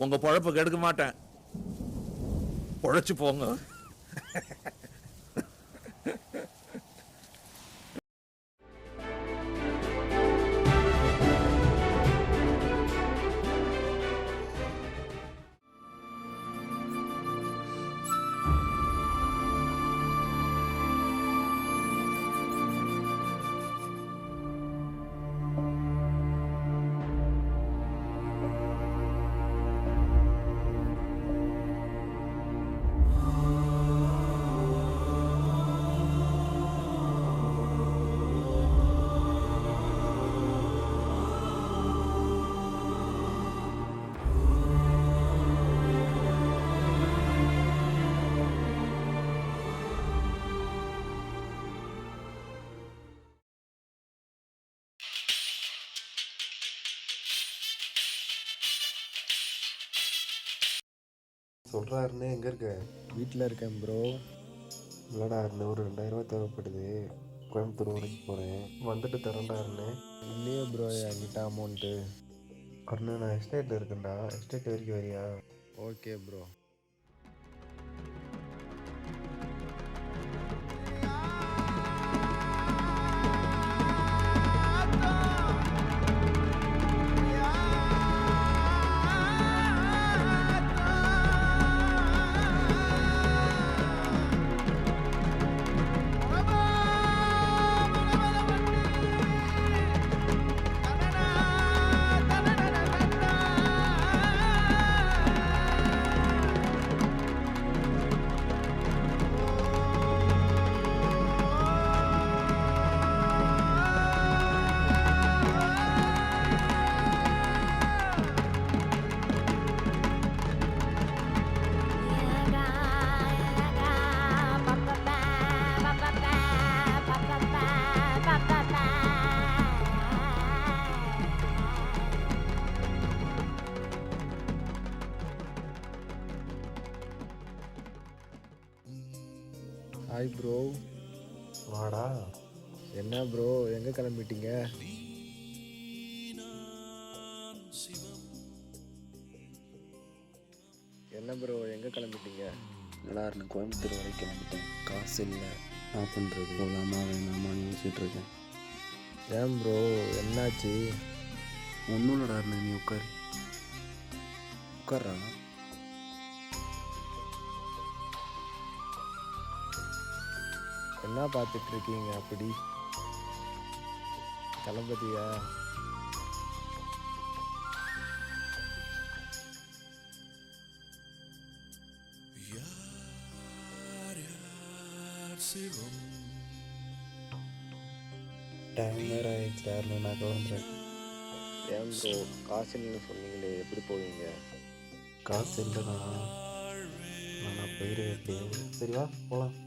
உங்க பொழப்ப கெடுக்க மாட்டேன். பொழைச்சு போங்க. சொல்கிறா இருந்தே எங்கே இருக்க? வீட்டில் இருக்கேன் ப்ரோ. இல்லைடா இருந்தேன், ஒரு 2000 தேவைப்படுது. கோயம்புத்தூர் வரைக்கும் போகிறேன், வந்துட்டு தரேன்டா இருந்தேன். இல்லையே ப்ரோ என்கிட்ட அமௌண்ட்டு. அருண் நான் எஸ்டேட்டில் இருக்கேன்டா, எஸ்டேட் வரைக்கும் வரியா? Okay bro. Hi bro. வாடா. என்ன ப்ரோ எங்கே கிளம்பிட்டீங்க? என்ன ப்ரோ எங்கே கிளம்பிட்டீங்க? நல்லா இருந்தேன், கோயம்புத்தூர் வரைக்கும் வந்துட்டேன். காசு இல்லை, நான் பண்ணுறது போகலாமா வேணாமான்னு யோசிச்சுட்டு இருக்கேன். ஏன் ப்ரோ என்னாச்சு? ஒன்றும் இல்லடா இருந்தேன், நீ உட்கார்றா. என்ன பார்த்துட்டு இருக்கீங்க அப்படி? கிளம்பதியா? டைம் வேறு ஆயிடுச்சு, நான் கிளம்புறேன். ஏன் ப்ரோ காசு இல்லைன்னு சொன்னீங்களே, எப்படி போவீங்க? காசு இல்லைண்ணா, நான் போயிடுவேன் எப்படியாவது. சரிவா போகலாம்.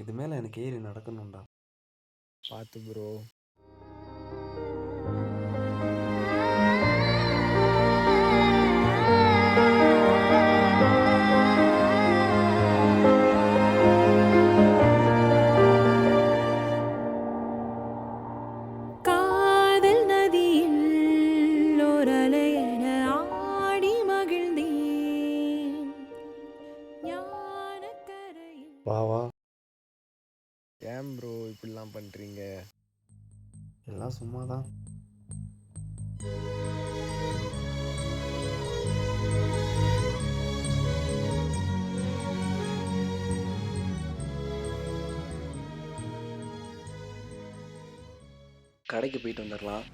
இது மேலே எனக்கு ஏறி நடக்கணும்டா. பார்த்து ப்ரோ. காதல் நதியில் ஓரலை என ஆடி மகிழ்ந்தேன் ஞானக்கரையில். வா வா. ஏன் ப்ரோ இப்படிலாம் பண்ணுறீங்க? எல்லாம் சும்மா தான். கடைக்கு போயிட்டு வந்துடலாம்.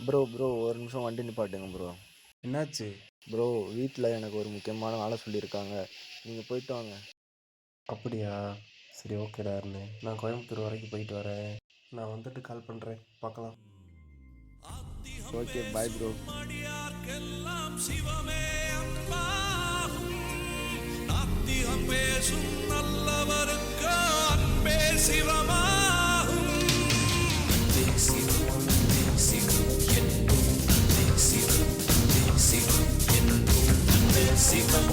ப்ரோ ப்ரோ ஒரு நிமிஷம் வண்டி நிப்பாட்டுங்க ப்ரோ. என்னாச்சு? ப்ரோ வீட்டில் எனக்கு ஒரு முக்கியமான வேலை சொல்லியிருக்காங்க, நீங்கள் போயிட்டு வாங்க. அப்படியா? சரி ஓகேடா அருண், நான் கோயம்புத்தூர் வரைக்கும் போயிட்டு வரேன். நான் வந்துட்டு கால் பண்ணுறேன், பார்க்கலாம். Okay bye bro. அடியார்க்கெல்லாம் சிவமே அன்பாகும். நாத்திகம் பேசும் நல்லவருக்கு அன்பே சிவமாகும். அன்பே சிவம், அன்பே சிவம் என்றும், அன்பே சிவம், அன்பே சிவம் என்றும், அன்பே சிவம்.